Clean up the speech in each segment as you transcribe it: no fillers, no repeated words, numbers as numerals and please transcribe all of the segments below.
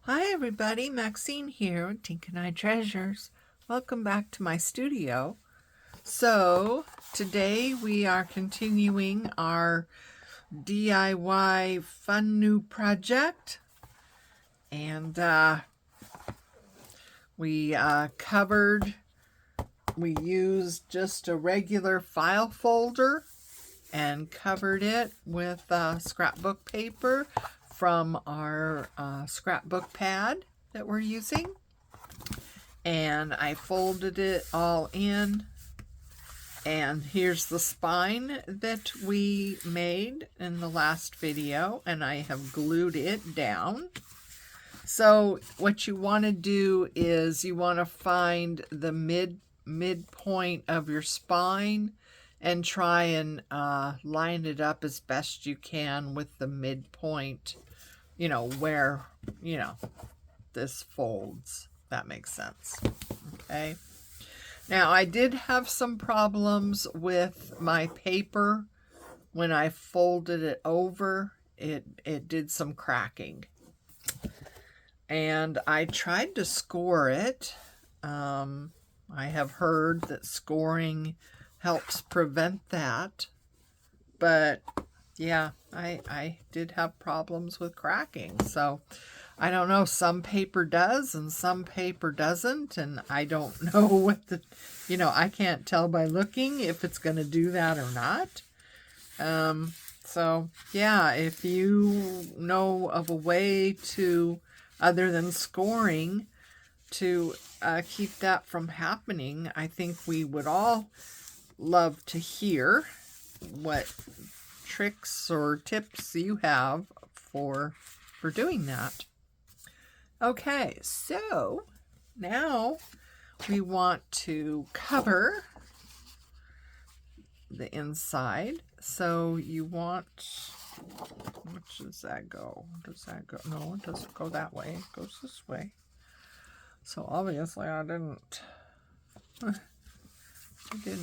Hi everybody, Maxine here with Tink and I Treasures. Welcome back to my studio. So today we are continuing our DIY fun new project, and we used just a regular file folder and covered it with scrapbook paper from our scrapbook pad that we're using. And I folded it all in. And here's the spine that we made in the last video, and I have glued it down. So what you want to do is you want to find the midpoint of your spine and try and line it up as best you can with the midpoint, where, this folds. That makes sense. Okay. Now, I did have some problems with my paper when I folded it over. It did some cracking. And I tried to score it. I have heard that scoring helps prevent that. But yeah, I did have problems with cracking. So I don't know, some paper does and some paper doesn't, and I don't know what I can't tell by looking if it's going to do that or not. So yeah, if you know of a way to, other than scoring, to keep that from happening, I think we would all love to hear what tricks or tips you have for doing that. Okay, so now we want to cover the inside. So you want, which does that go? Does that go? No, it doesn't go that way. It goes this way. So obviously I didn't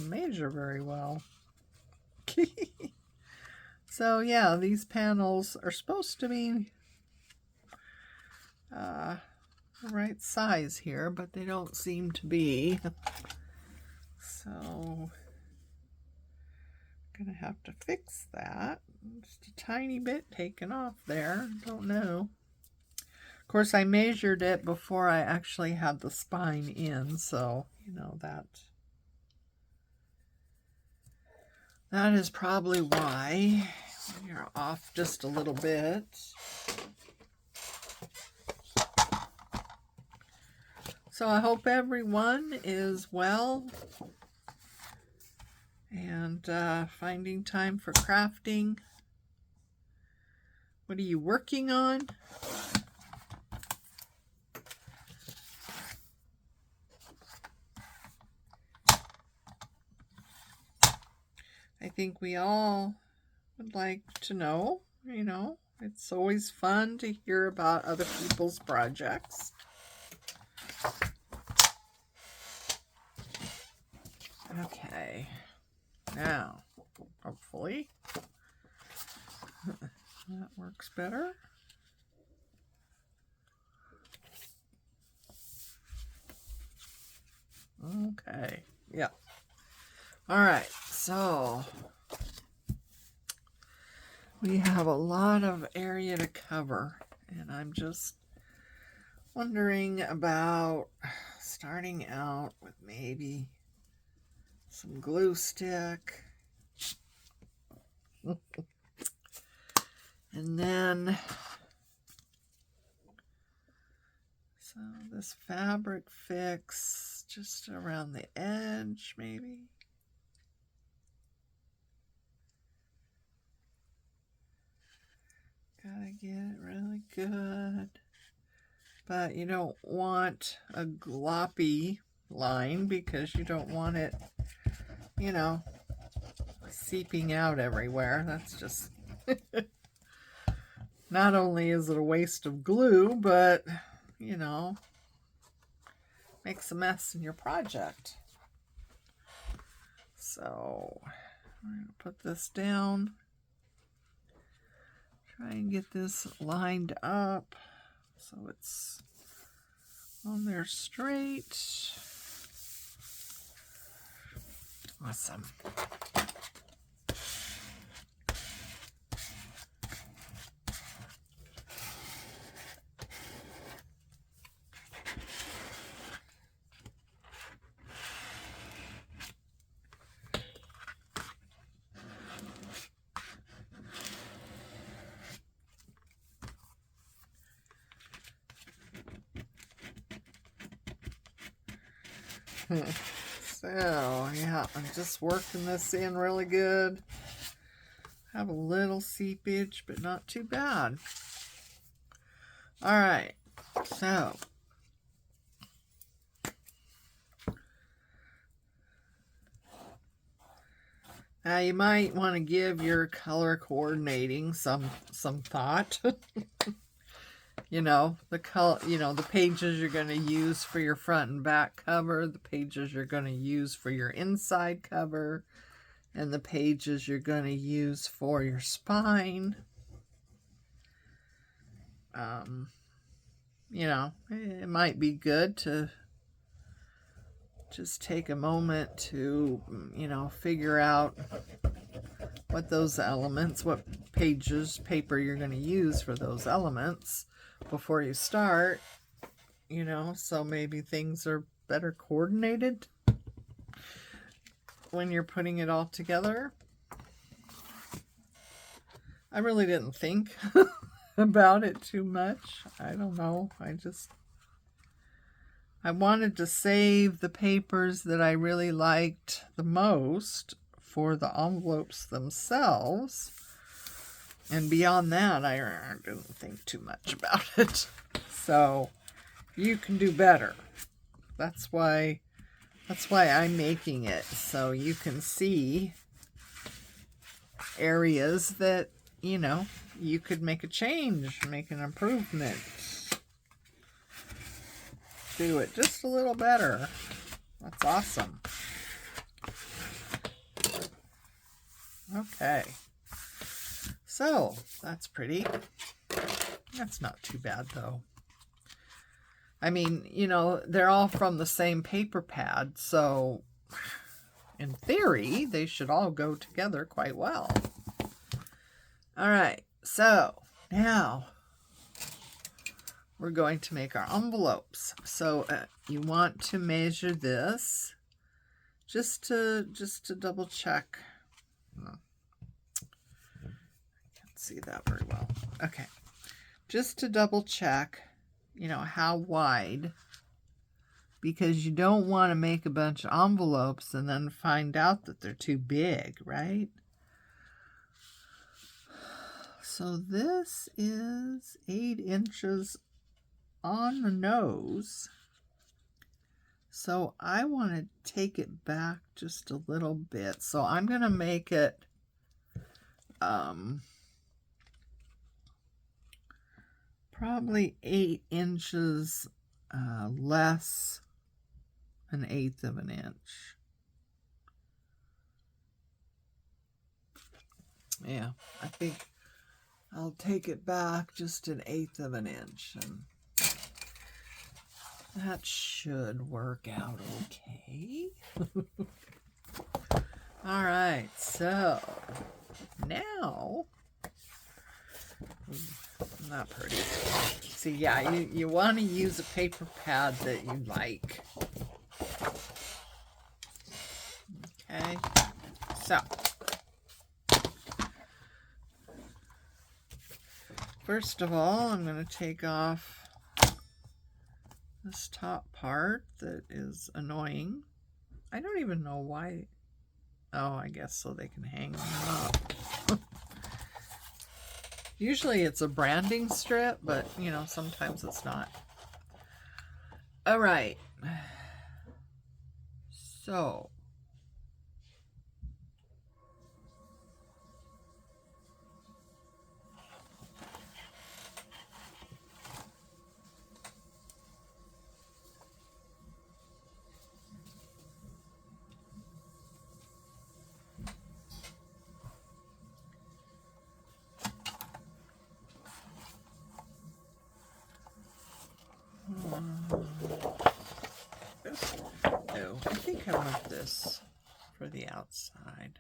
measure very well. So yeah, these panels are supposed to be the right size here, but they don't seem to be. So I'm gonna have to fix that. Just a tiny bit taken off there. Don't know. Of course, I measured it before I actually had the spine in, so that is probably why you're off just a little bit. So I hope everyone is well and finding time for crafting. What are you working on? I think we all would like to know, it's always fun to hear about other people's projects. Okay, now, hopefully, that works better. Okay, yeah. All right, so we have a lot of area to cover, and I'm just wondering about starting out with maybe some glue stick. And then, so this fabric fix just around the edge, maybe. Gotta get it really good. But you don't want a gloppy line because you don't want it, seeping out everywhere. That's just, not only is it a waste of glue, but, makes a mess in your project. So I'm going to put this down. Try and get this lined up so it's on there straight. Awesome. So, yeah, I'm just working this in really good. Have a little seepage, but not too bad. All right, so now you might want to give your color coordinating some thought. You know, the color, you know, the pages you're going to use for your front and back cover, the pages you're going to use for your inside cover, and the pages you're going to use for your spine. You know, it might be good to just take a moment to, you know, figure out what those elements, what paper you're going to use for those elements before you start, you know, so maybe things are better coordinated when you're putting it all together. I really didn't think about it too much. I don't know. I wanted to save the papers that I really liked the most for the envelopes themselves. And beyond that, I didn't think too much about it. So you can do better. That's why I'm making it, so you can see areas that, you know, you could make a change, make an improvement, do it just a little better. That's awesome. Okay. So, that's pretty. That's not too bad, though. I mean, you know, they're all from the same paper pad, so in theory, they should all go together quite well. All right, so now we're going to make our envelopes. So you want to measure this just to double check. See that very well. Okay, just to double check, you know, how wide, because you don't want to make a bunch of envelopes and then find out that they're too big, right? So this is 8 inches on the nose. So I want to take it back just a little bit. So I'm going to make it probably 8 inches less, 1/8 of an inch. Yeah, I think I'll take it back just 1/8 of an inch, and that should work out okay. All right, so now, not pretty. See, yeah, you want to use a paper pad that you like. Okay, so first of all, I'm going to take off this top part that is annoying. I don't even know why. Oh, I guess so they can hang them up. Usually it's a branding strip, but, you know, sometimes it's not. All right. So This, no, I think I want this for the outside.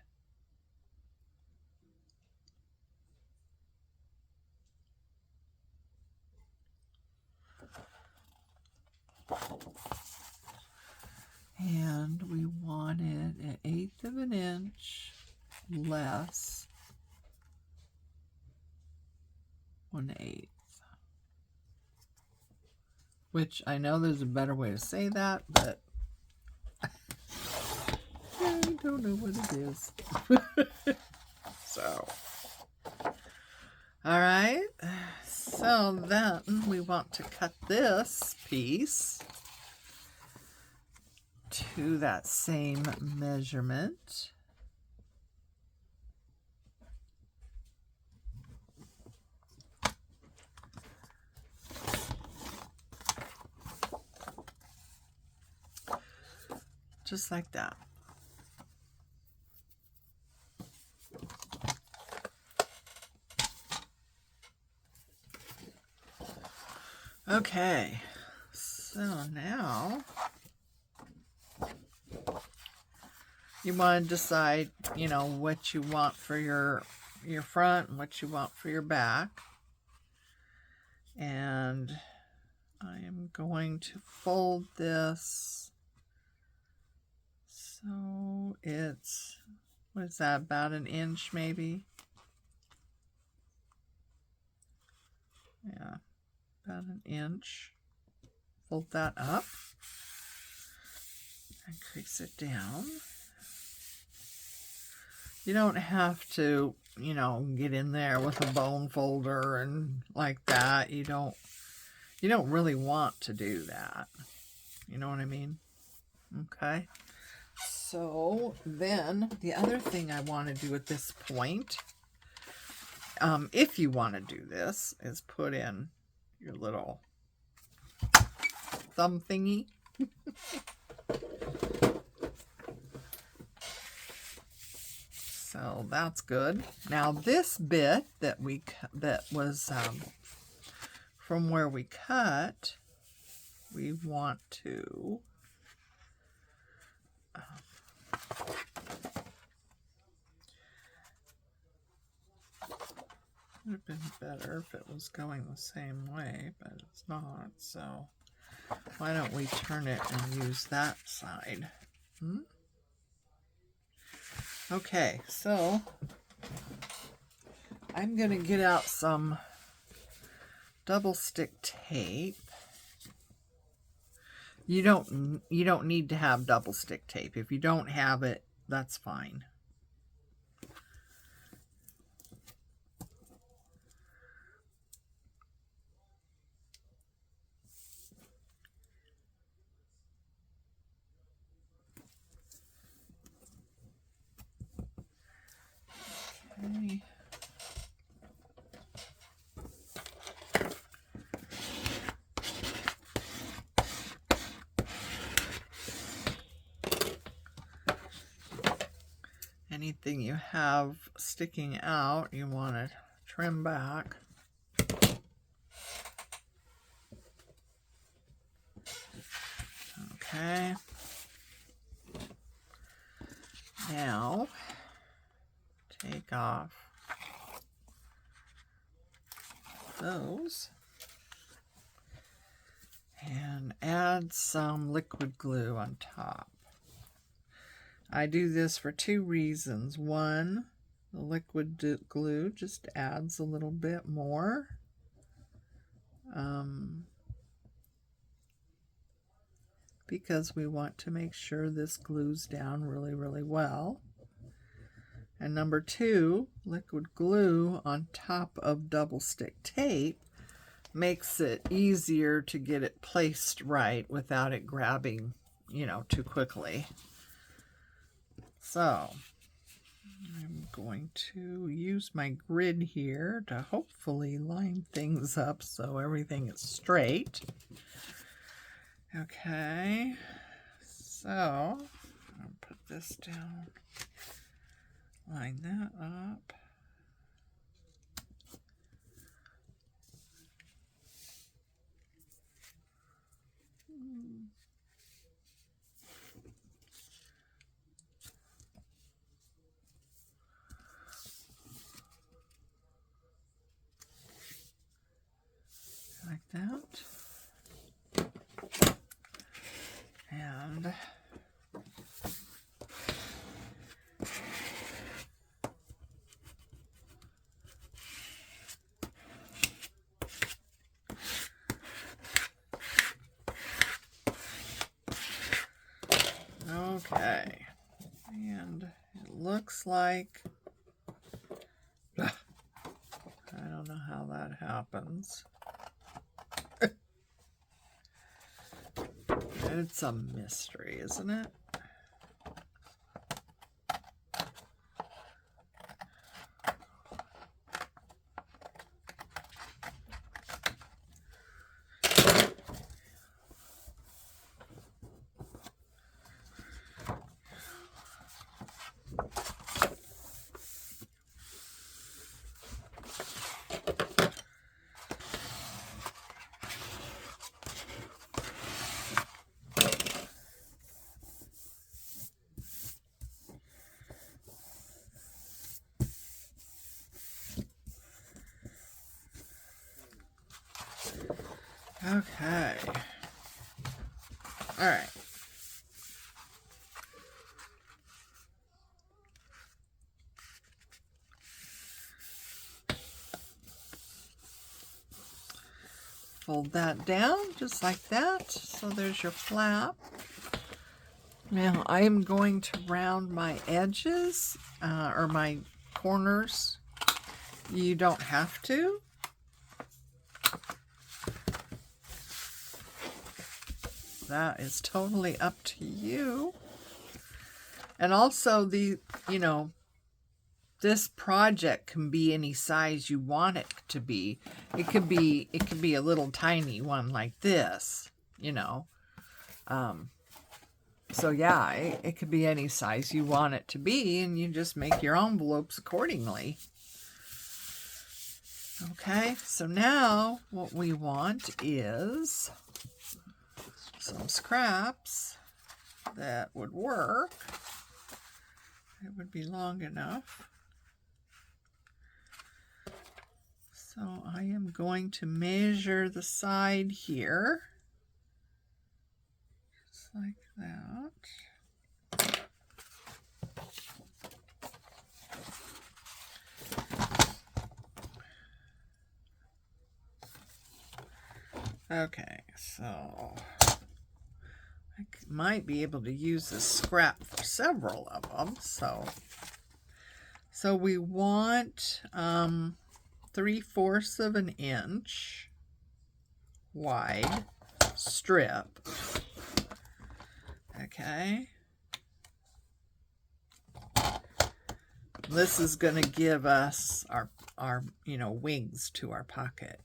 And we want it an 1/8 of an inch less, 1/8. Which I know there's a better way to say that, but I don't know what it is. So, all right. So then we want to cut this piece to that same measurement. Just like that. Okay, so now you want to decide, you know, what you want for your front and what you want for your back. And I am going to fold this so it's, what is that, about an inch maybe? Yeah, about an inch. Fold that up and crease it down. You don't have to, you know, get in there with a bone folder and like that. You don't really want to do that. You know what I mean? Okay. So then the other thing I want to do at this point, if you want to do this, is put in your little thumb thingy. So that's good. Now this bit that was from where we cut, we want to would have been better if it was going the same way, but it's not. So why don't we turn it and use that side? Okay, so I'm going to get out some double stick tape. You don't need to have double stick tape. If you don't have it, that's fine. Okay. Anything you have sticking out, you want to trim back. Okay. Now, take off those and add some liquid glue on top. I do this for two reasons. One, the liquid glue just adds a little bit more. Because we want to make sure this glues down really, really well. And number two, liquid glue on top of double stick tape makes it easier to get it placed right without it grabbing, you know, too quickly. So I'm going to use my grid here to hopefully line things up so everything is straight. Okay, so I'll put this down, line that up. that. And okay, and it looks like, I don't know how that happens. It's a mystery, isn't it? Okay. All right. Fold that down just like that. So there's your flap. Now I am going to round my edges or my corners. You don't have to. That is totally up to you. And also this project can be any size you want it to be. It could be a little tiny one like this, So yeah, it could be any size you want it to be, and you just make your envelopes accordingly. Okay, so now what we want is some scraps that would work. It would be long enough. So I am going to measure the side here, just like that. Okay, so I might be able to use this scrap for several of them. So we want 3/4 of an inch wide strip. Okay. This is going to give us our wings to our pocket.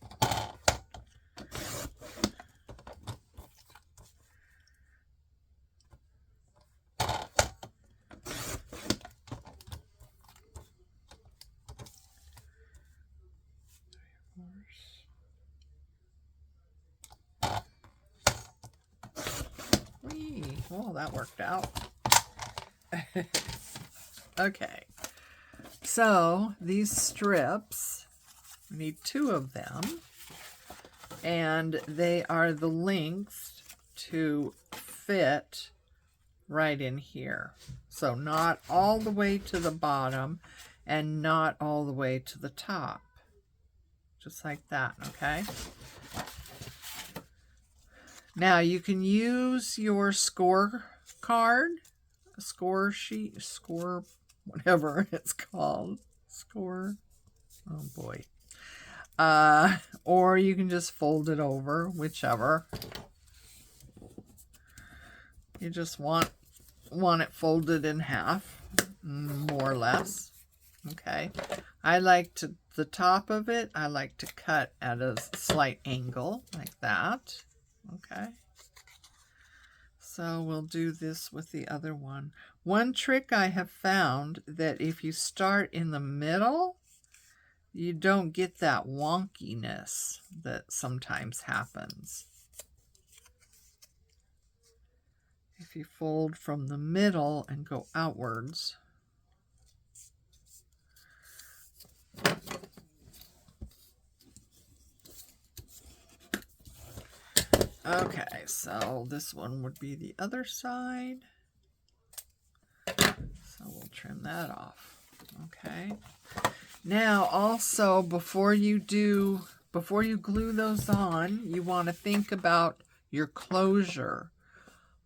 Well, that worked out. Okay, so these strips, we need 2 of them, and they are the length to fit right in here. So not all the way to the bottom and not all the way to the top. Just like that, okay? Now you can use your score card, score sheet, score, whatever it's called, score, oh boy. Or you can just fold it over, whichever. You just want it folded in half, more or less. Okay. I like the top of it, I like to cut at a slight angle, like that. Okay. So we'll do this with the other one. One trick I have found that if you start in the middle, you don't get that wonkiness that sometimes happens. If you fold from the middle and go outwards. Okay, so this one would be the other side. So we'll trim that off. Okay. Now also, before you glue those on, you want to think about your closure.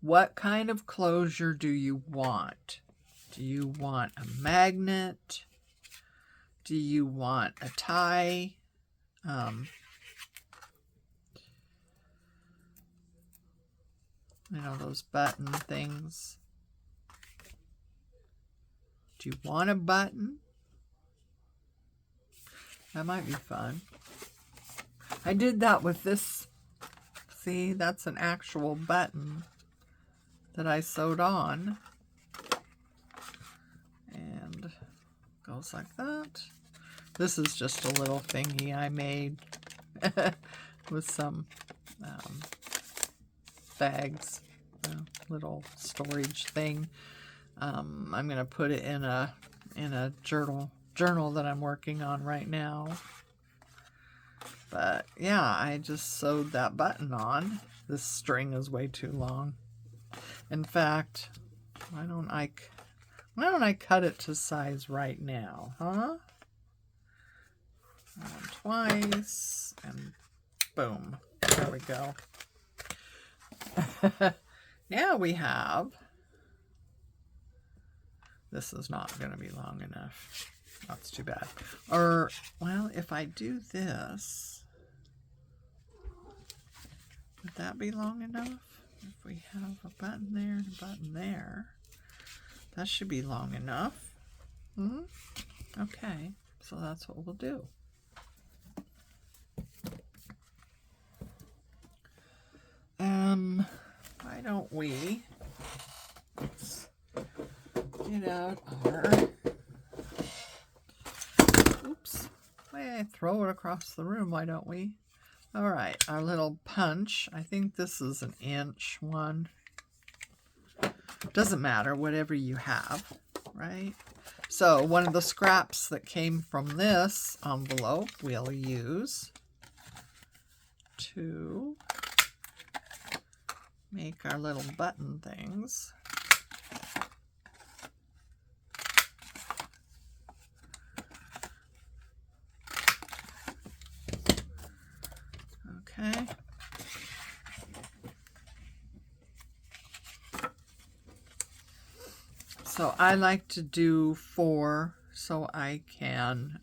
What kind of closure do you want? Do you want a magnet? Do you want a tie? You know, those button things. Do you want a button? That might be fun. I did that with this. See, that's an actual button that I sewed on. And goes like that. This is just a little thingy I made with some bags, a little storage thing. I'm gonna put it in a journal that I'm working on right now. But yeah, I just sewed that button on. This string is way too long. In fact, why don't I cut it to size right now, huh? Twice, and boom. There we go. Now we have, this is not going to be long enough. That's too bad. Or, well, if I do this, would that be long enough? If we have a button there and a button there, that should be long enough. Okay, so that's what we'll do. Why don't we, let's get out our, oops, throw it across the room, why don't we? All right, our little punch. I think this is an inch one. Doesn't matter, whatever you have, right? So one of the scraps that came from this envelope we'll use to make our little button things. Okay. So I like to do 4 so I can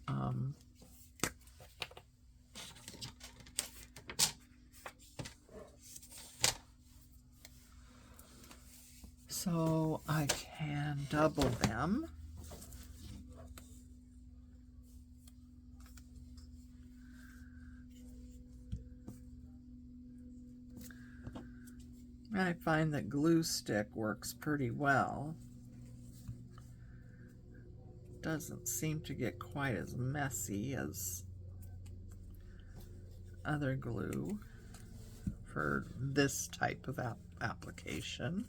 double them. I find that glue stick works pretty well. Doesn't seem to get quite as messy as other glue for this type of application.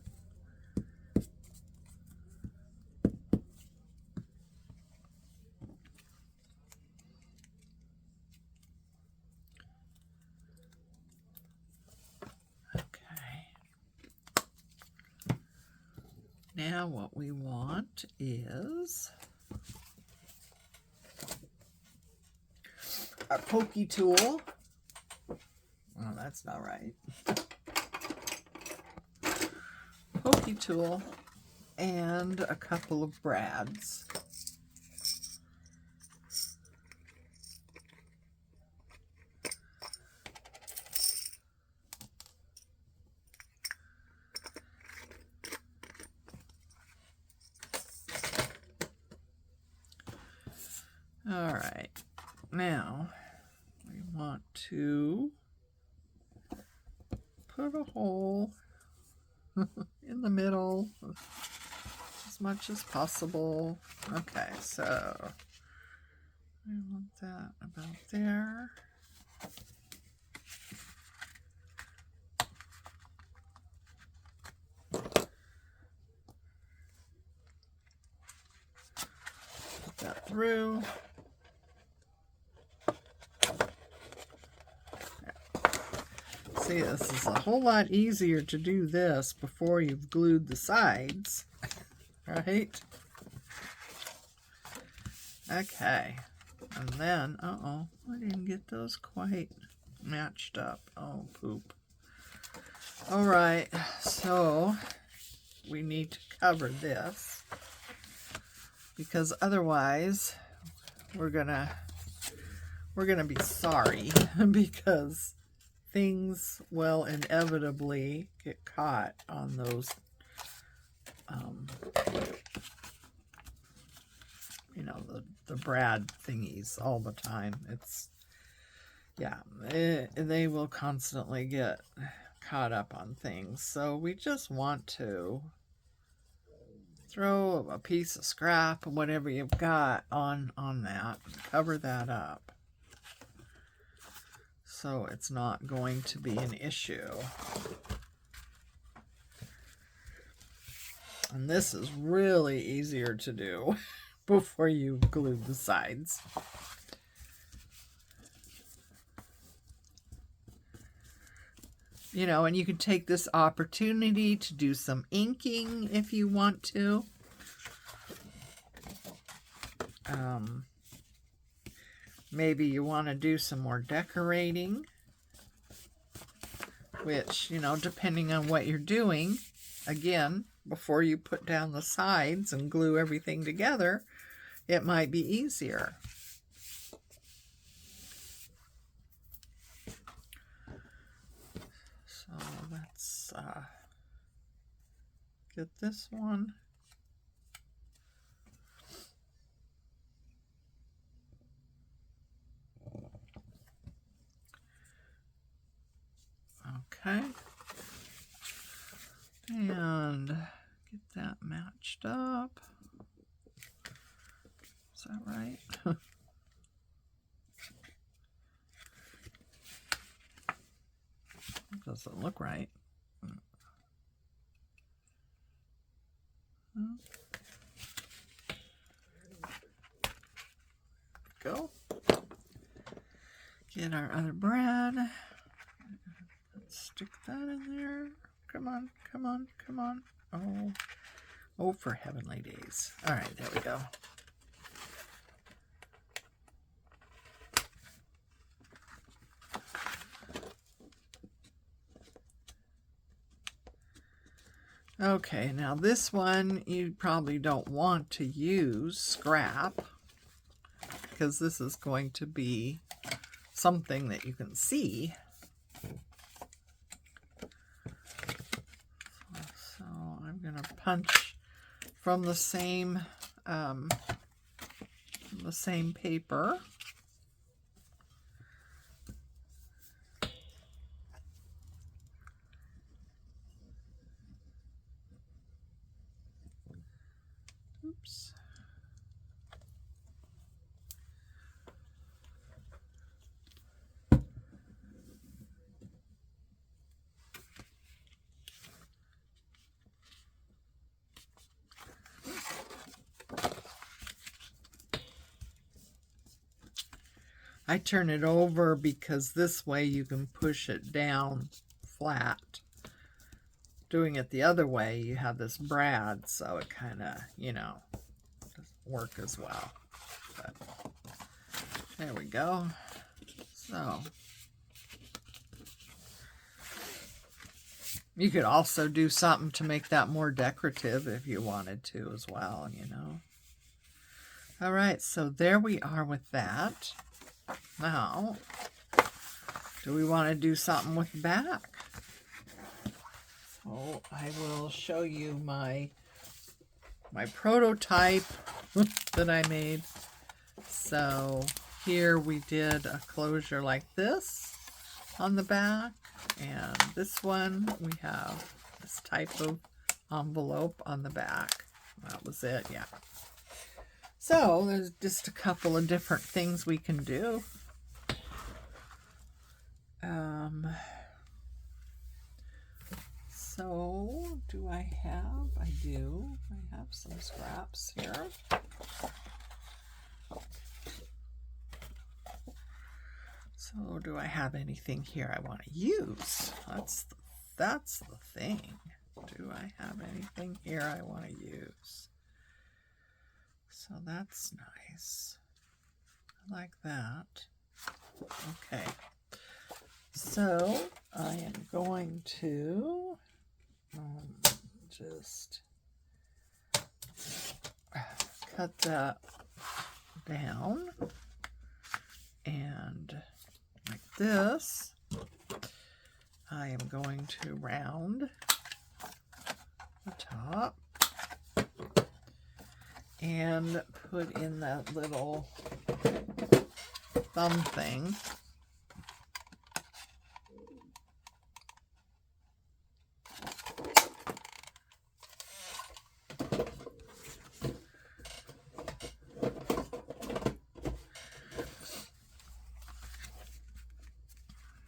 Now what we want is our pokey tool. Oh, that's not right. Pokey tool and a couple of brads. All right, now we want to put a hole in the middle as much as possible. Okay, so I want that about there. Put that through. See, this is a whole lot easier to do this before you've glued the sides, right? Okay, and then, I didn't get those quite matched up. Oh, poop. All right, so we need to cover this because otherwise we're gonna be sorry because things will inevitably get caught on those you know, the brad thingies all the time. It's, yeah, they will constantly get caught up on things. So we just want to throw a piece of scrap, whatever you've got on that, cover that up, so it's not going to be an issue. And this is really easier to do before you glue the sides. You know, and you can take this opportunity to do some inking if you want to. Maybe you want to do some more decorating, which, you know, depending on what you're doing, again, before you put down the sides and glue everything together, it might be easier. So let's get this one. Okay. And get that matched up. Is that right? Doesn't look right. Go. Get our other brad. Let's stick that in there. Come on, come on, come on. Oh, for heavenly days. All right, there we go. Okay, now this one you probably don't want to use scrap because this is going to be something that you can see. So I'm going to punch from the same paper. Oops. I turn it over because this way you can push it down flat. Doing it the other way, you have this brad, so it kind of, you know, doesn't work as well. But there we go. So you could also do something to make that more decorative if you wanted to as well, you know. All right, so there we are with that. Now, do we want to do something with the back? So I will show you my prototype that I made. So here we did a closure like this on the back, and this one we have this type of envelope on the back. That was it, yeah. So there's just a couple of different things we can do. So do I have? I do. I have some scraps here. So do I have anything here I want to use? That's the thing. Do I have anything here I want to use? So that's nice. I like that. Okay. So I am going to just cut that down, and like this, I am going to round the top and put in that little thumb thing.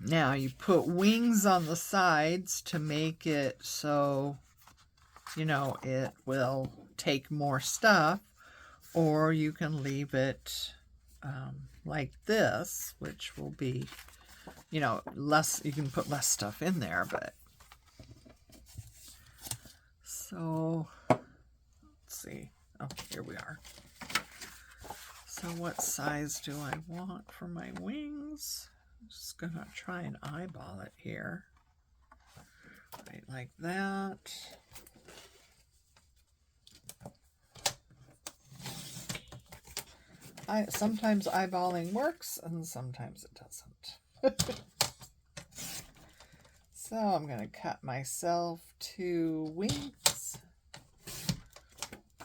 Now you put wings on the sides to make it so, you know, it will take more stuff, or you can leave it like this, which will be, you know, less, you can put less stuff in there, but so let's see. Oh, here we are. So what size do I want for my wings? I'm just gonna try and eyeball it here. Right, like that. Sometimes eyeballing works and sometimes it doesn't. So I'm gonna cut myself 2 wings,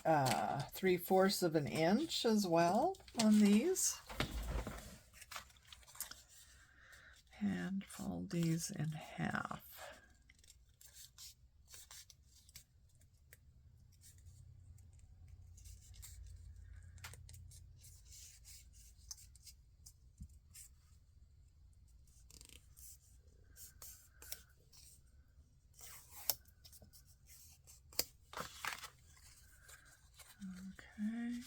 3/4 of an inch as well on these. And fold these in half. Okay.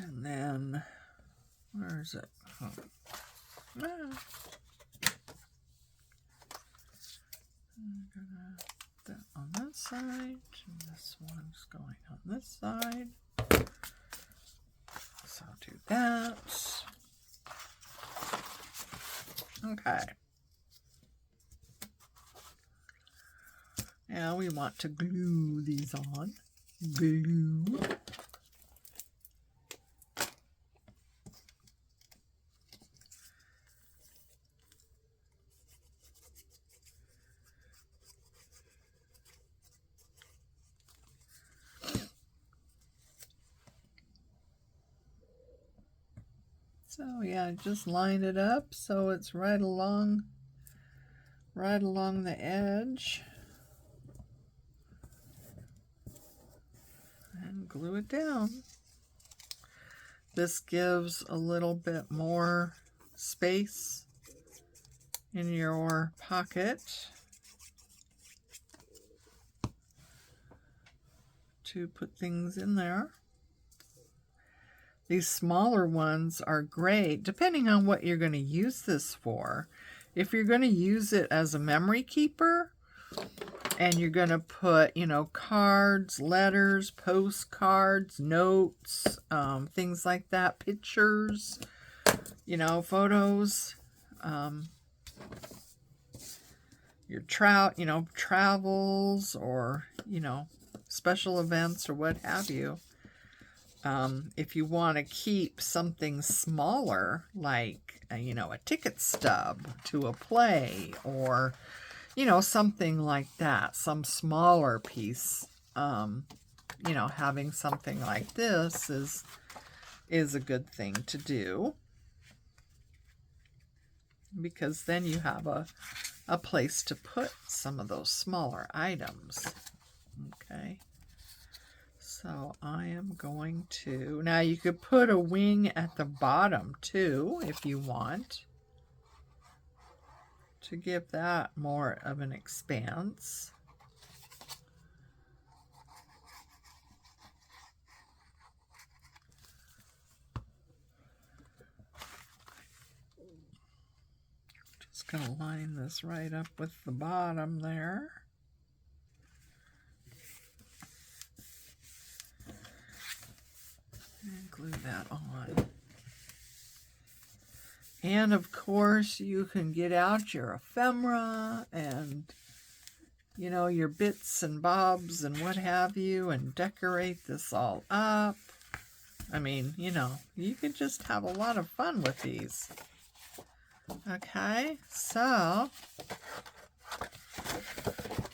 And then, where is it? Oh. Ah. I'm gonna put that on this side, and this one's going on this side. So I'll do that. Okay. Now we want to glue these on. Glue. So yeah, just line it up so it's right along the edge. And glue it down. This gives a little bit more space in your pocket to put things in there. These smaller ones are great, depending on what you're going to use this for. If you're going to use it as a memory keeper, and you're going to put, you know, cards, letters, postcards, notes, things like that, pictures, you know, photos, your travels, or, you know, special events or what have you. If you want to keep something smaller, like, you know, a ticket stub to a play, or, you know, something like that, some smaller piece, you know, having something like this is a good thing to do, because then you have a place to put some of those smaller items. Okay. So I am going to, now you could put a wing at the bottom too, if you want, to give that more of an expanse. Just gonna line this right up with the bottom there. And glue that on. And of course, you can get out your ephemera and, you know, your bits and bobs and what have you, and decorate this all up. I mean, you know, you could just have a lot of fun with these. Okay, so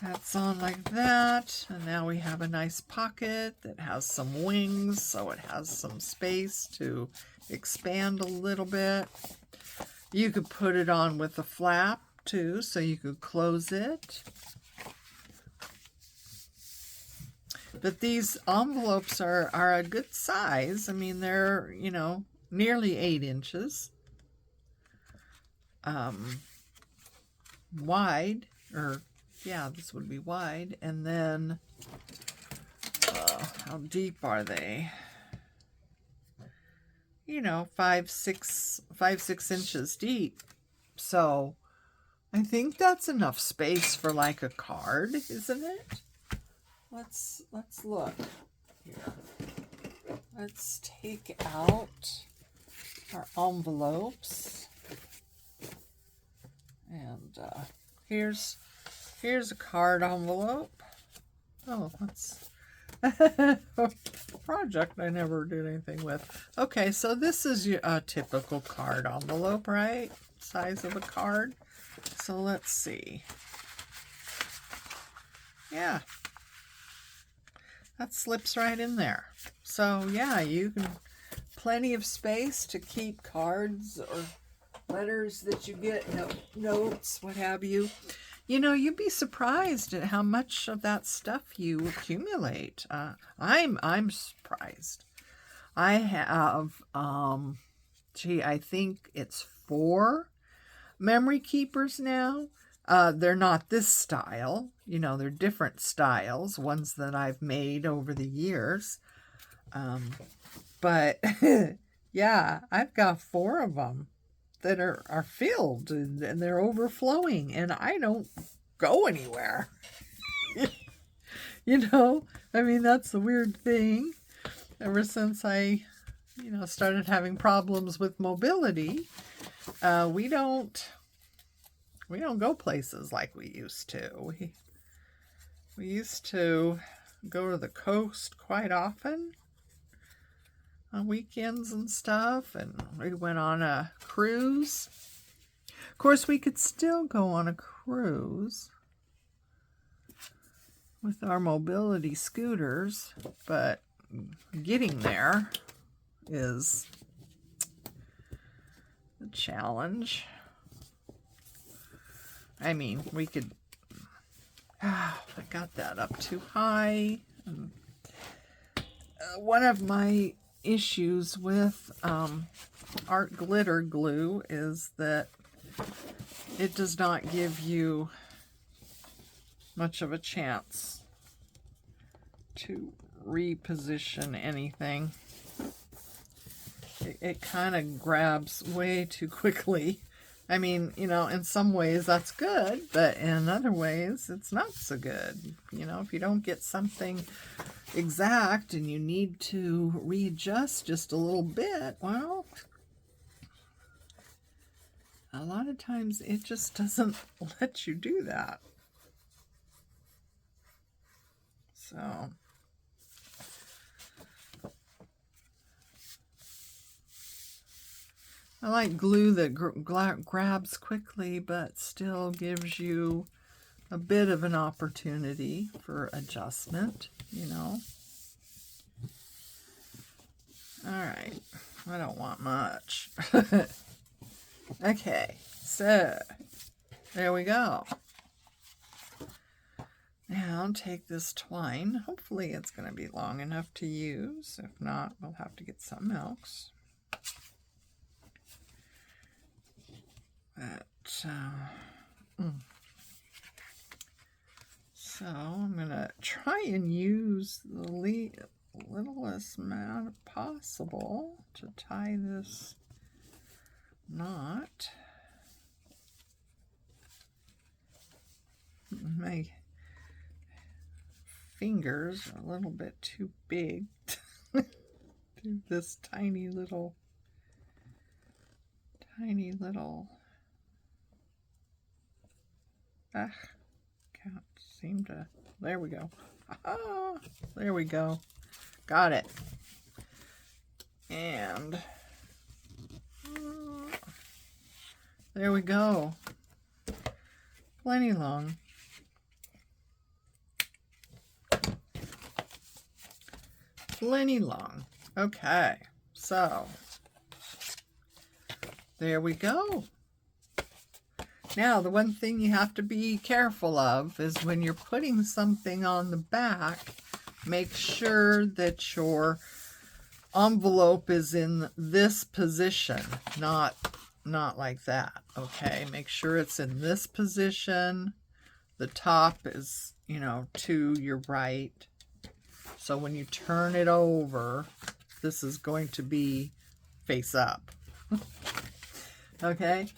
that's on like that, and now we have a nice pocket that has some wings, so it has some space to expand a little bit. You could put it on with a flap too, so you could close it. But these envelopes are a good size. I mean, they're, you know, nearly 8 inches wide, or yeah, this would be wide. And then how deep are they? You know, 5-6 inches deep. So I think that's enough space for like a card, isn't it? Let's look here. Let's take out our envelopes, and here's a card envelope. Oh, that's a project I never did anything with. Okay, so this is a typical card envelope, right? Size of a card. So let's see. Yeah. That slips right in there. So yeah, you can, plenty of space to keep cards or letters that you get, notes, what have you. You know, you'd be surprised at how much of that stuff you accumulate. I'm surprised. I have, I think it's 4 memory keepers now. They're not this style, you know, they're different styles, ones that I've made over the years. But yeah, I've got 4 of them that are filled, and they're overflowing, and I don't go anywhere. You know, I mean, that's the weird thing. Ever since I, you know, started having problems with mobility, we don't go places like we used to. We used to go to the coast quite often on weekends and stuff, and we went on a cruise. Of course, we could still go on a cruise with our mobility scooters, but getting there is a challenge. I mean, we could, I got that up too high. One of my issues with art glitter glue is that it does not give you much of a chance to reposition anything. It kind of grabs way too quickly. I mean, you know, in some ways that's good, but in other ways it's not so good. You know, if you don't get something exact and you need to readjust just a little bit, well, a lot of times it just doesn't let you do that. So I like glue that grabs quickly but still gives you a bit of an opportunity for adjustment, you know. All right, I don't want much. Okay, so there we go. Now take this twine. Hopefully it's going to be long enough to use. If not, we'll have to get something else. But, so I'm going to try and use the littlest amount possible to tie this knot. My fingers are a little bit too big to do this tiny little can't seem to. There we go. Ah, there we go. Got it. And there we go. Plenty long. Plenty long. Okay, so there we go. Now, the one thing you have to be careful of is when you're putting something on the back, make sure that your envelope is in this position, not like that, okay? Make sure it's in this position. The top is, to your right. So when you turn it over, this is going to be face up. Okay?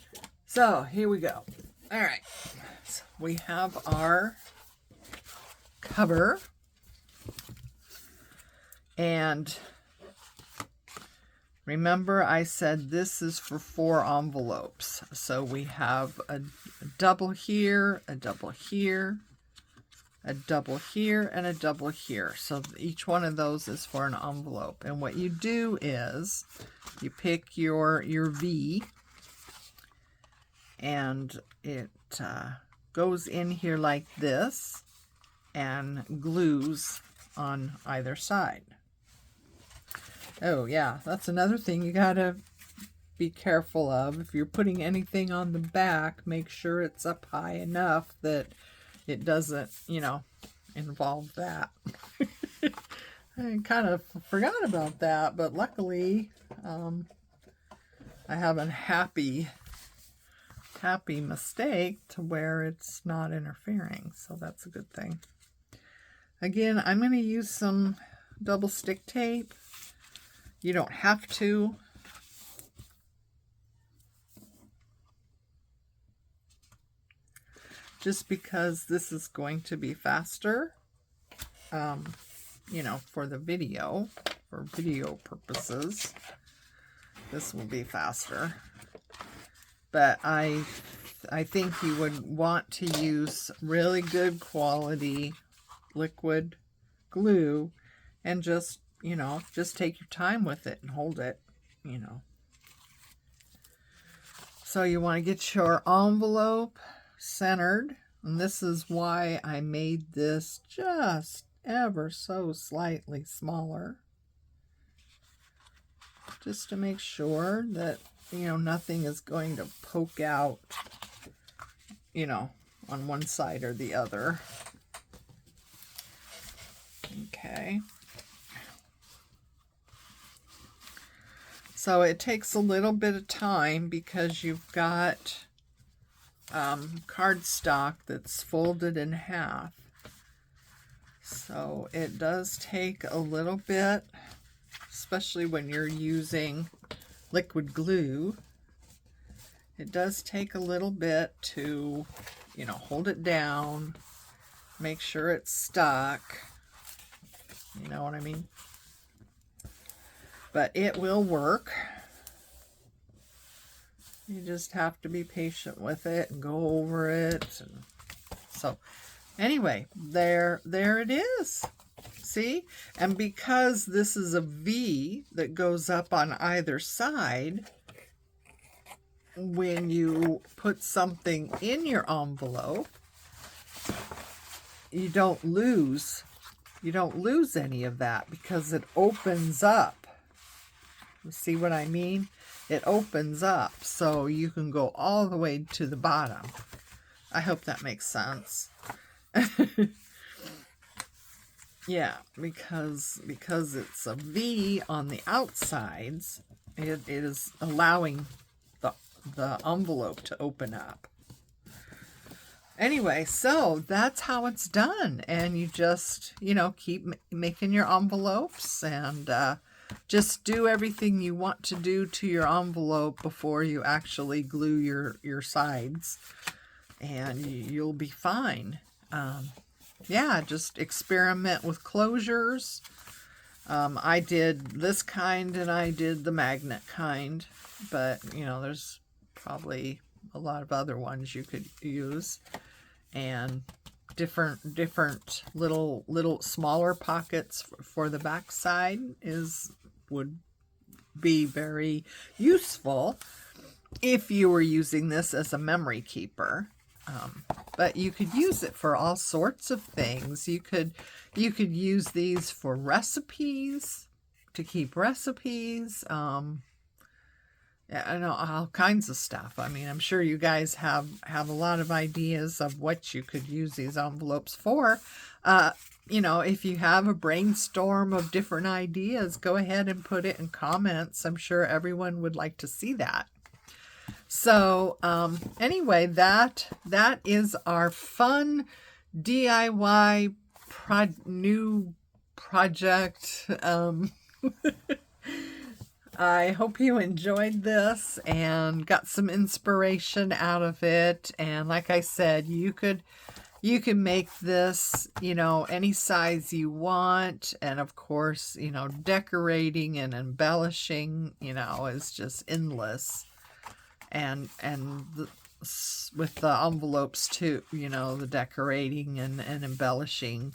So here we go. All right. So we have our cover. And remember I said this is for 4 envelopes. So we have a double here, a double here, a double here, and a double here. So each one of those is for an envelope. And what you do is you pick your V, and it goes in here like this and glues on either side. Oh yeah, that's another thing you gotta be careful of. If you're putting anything on the back, make sure it's up high enough that it doesn't, involve that. I kind of forgot about that, but luckily I have a happy mistake to where it's not interfering, so that's a good thing. Again, I'm going to use some double stick tape. You don't have to. Just because this is going to be faster, for the video, for video purposes, this will be faster. But I think you would want to use really good quality liquid glue and just take your time with it and hold it, So you want to get your envelope centered, and this is why I made this just ever so slightly smaller, just to make sure that nothing is going to poke out on one side or the other. Okay, so it takes a little bit of time because you've got cardstock that's folded in half. So it does take a little bit, especially when you're using liquid glue. It does take a little bit to, hold it down, make sure it's stuck. You know what I mean? But it will work. You just have to be patient with it and go over it. And so anyway, there it is. See? And because this is a V that goes up on either side, when you put something in your envelope, you don't lose any of that because it opens up. You see what I mean? It opens up so you can go all the way to the bottom. I hope that makes sense. Yeah, because it's a V on the outsides, it is allowing the envelope to open up. Anyway, so that's how it's done, and you just, keep making your envelopes, and just do everything you want to do to your envelope before you actually glue your sides, and you'll be fine. Yeah, just experiment with closures. I did this kind and I did the magnet kind, but there's probably a lot of other ones you could use, and different little smaller pockets for the back side would be very useful if you were using this as a memory keeper. But you could use it for all sorts of things. You could use these for recipes, to keep recipes. I know, all kinds of stuff. I mean, I'm sure you guys have a lot of ideas of what you could use these envelopes for. If you have a brainstorm of different ideas, go ahead and put it in comments. I'm sure everyone would like to see that. So anyway, that is our fun DIY new project. I hope you enjoyed this and got some inspiration out of it. And like I said, you can make this, any size you want. And of course, decorating and embellishing, is just endless. And with the envelopes too, the decorating and embellishing,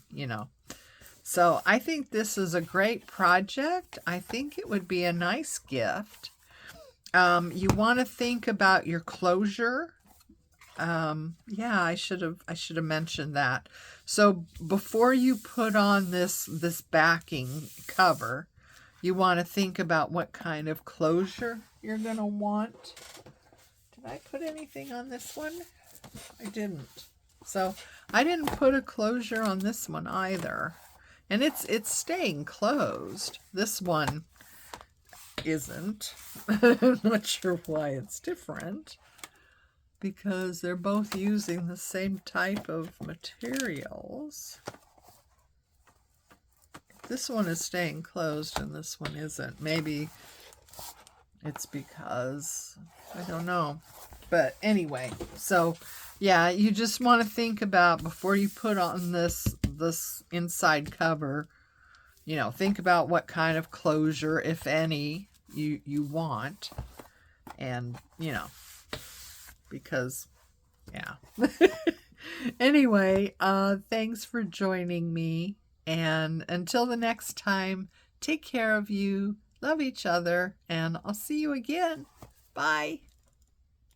So I think this is a great project. I think it would be a nice gift. You want to think about your closure. Yeah, I should have mentioned that. So before you put on this backing cover, you want to think about what kind of closure you're going to want. Did I put anything on this one? I didn't. So I didn't put a closure on this one either. And it's staying closed. This one isn't. I'm not sure why it's different, because they're both using the same type of materials. This one is staying closed and this one isn't. Maybe it's because, I don't know. But anyway, so yeah, you just want to think about, before you put on this inside cover, think about what kind of closure, if any, you want. And, because, yeah. Anyway, thanks for joining me. And until the next time, take care of you, love each other, and I'll see you again. Bye.